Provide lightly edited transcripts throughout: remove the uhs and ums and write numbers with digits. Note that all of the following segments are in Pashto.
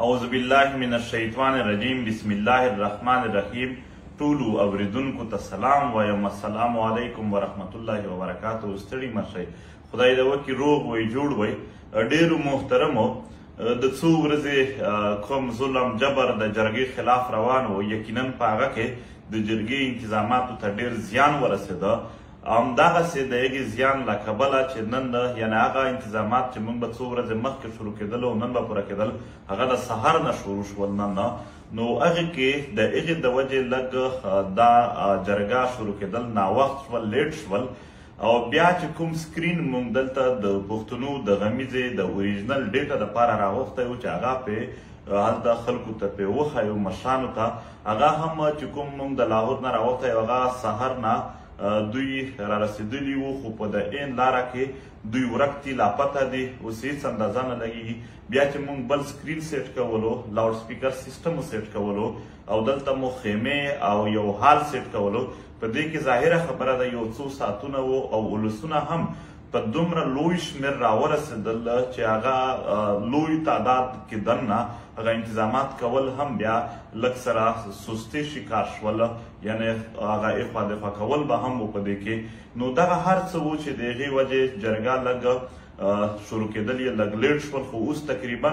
اعوذ بالله من الشیطان الرجیم بسم الله الرحمن الرحیم. ټولو اوریدونکو ته سلام وایم. السلام علیکم ورحمت الله وبرکاته. ستړي مشئ، خدای دې وکړي روغ وئ جوړ وئ. ډېرو محترمو د څو ورځې کوم ظلم جبر د جرګې خلاف روان و، یقینا په هغه کې د جرګې انتظاماتو ته ډېر زیان ورسېده. همدغسې د هغې زیان له کبله چې نن یعنې هغه انتظامات چې موږ به څو ورځې مخکې شروع کېدل او نن به پوره کېدل، هغه د سهار نه شروع شول. نن نو هغې کې د هغې د وجې لږ دا جرګه شروع کېدل ناوخت شول، لیټ شول. او بیا چې کوم سکرین موږ دلته د پښتنو د غمیزې د اوریجنل ډیټا دپاره راغوښتی و چې هغه پې هلته خلکو ته پې وښایو، مشرانو ته. هغه هم چې کوم موږ د لاهور نه راوښتی هغه سهار نه دوی را رسېدلي وو، خو په د این لاره کې دوی ورک دي، لاپته دي، اوس هېڅ اندازه نه لګېږي. بیا چې موږ بل سکرین سیټ کولو، لاوډ سپیکر سیسټم سیټ کولو او دلته مو خیمې او یو هال سیټ کولو، په دې کې ظاهره خبره ده یو څو ساعتونه وو او ولسونه هم په دومره لوی شمېر راورسېدل چې هغه لوی تعداد کې دننه هغه انتظامات کول هم بیا لږ سره سستۍ شکار شول، یعنې هغه اخوا دخوا کول به هم و په دې کې. نو دغه هر څه و چې د هغې وجې جرګه لږ شروع کېدل یې لږ لیټ شول، خو اوس تقریبا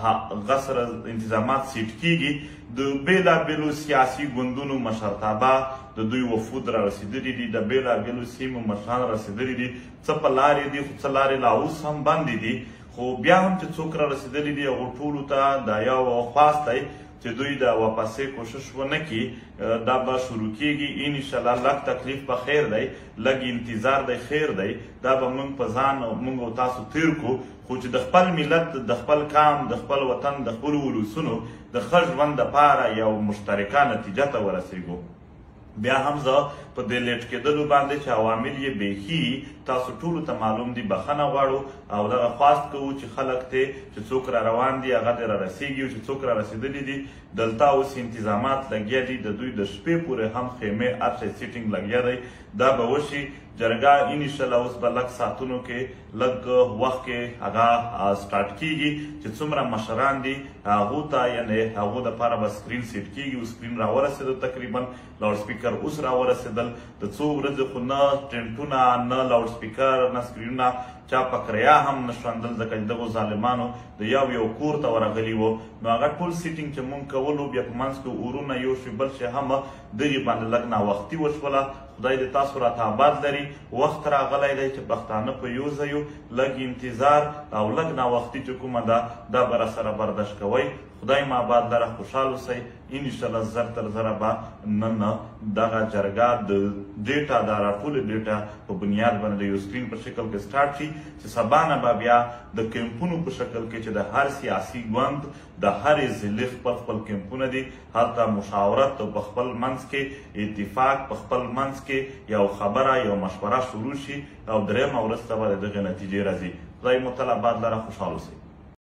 هغه سره انتظامات سیټ کېږي. د بېلابېلو سیاسي ګوندونو مشرتابه د دوی وفود را رسېدلي دي، د بېلابېلو سیمو مشران رسېدلي دي. څه په لارې دي، خو څه لارې لا اوس هم بندې دي. خو بیا هم چې څوک را رسېدلي دي هغو ټولو ته دا یو خواست دی چې دوی د واپسې کوشش ونه کړي. دا به شروع کېږي انشاءالله. لږ تکلیف به خیر دی، لږ انتظار دی خیر دی. دا به موږ په ځان موږ او تاسو تیر کړو، خو چې د خپل ملت، د خپل قام، د خپل وطن، د خپلو ولسونو د ښه ژوند دپاره یو مشترکه نتیجه ته ورسېږو. بیا هم زه په دې لیټ کېدلو باندې چې عوامل یې بیخي تاسو ټولو ته معلوم دي بخښنه غواړو او دغه خواست کوو چې خلک ته چې څوک را روان دي هغه دې را رسېږي، او چې څوک را رسېدلي دي دلته اوس انتظامات لګیا دي، د دوی د شپې پورې هم خیمې هر شی سیټینګ لګیا دی. دا به وشي. جرګه انشاءالله اوس به لږ ساعتونو کې لږ وخت کې هغه سټارټ کېږي چې څومره مشران دي هغو ته، یعنې هغو دپاره به سکرین سیټ کېږي. او سکرین راورسېدل تقریبا، لاوډ سپیکر اوس راورسېدل. د څو ورځې خو نه ټینټونه، نه لاوډ سپیکر، نه سکرینونه چا په کریا هم نه شوندل، ځکه چې دغو ظالمانو د یو کور ته ورغلي وو. نو هغه ټول سیټینګ چې مونږ کولو، بیا په منځ کې اورونه یو شي بل شي هم دغې باندې لږ ناوختي وشوله. خدای دې تاسو راته آباد لري. وخت راغلی دی چې پښتانه په یو ځای یو، لږ انتظار او لږ ناوختي چې کومه ده دا به راسره برداشت کوئ. خدای مو آباد لره، خوشحال اوسئ. انشاءالله زر تر زره به نن دغه جرګه د ډیټا، د راټولې ډیټا په بنیاد باندې د یو سکرین په شکل کې سټارټ شي، چې سبا نه به بیا د کیمپونو په شکل کې چې د هر سیاسي ګوند د هرې ضلع خپل خپل کیمپونه دي، هلته مشاورت په خپل منځ کې، اتفاق په خپل منځ کې یو خبره، یو مشوره شروع شي او درېیمه ورځ ته به د دغې نتیجې راځي. خدای مو تل آباد لره، خوشحال اوسئ.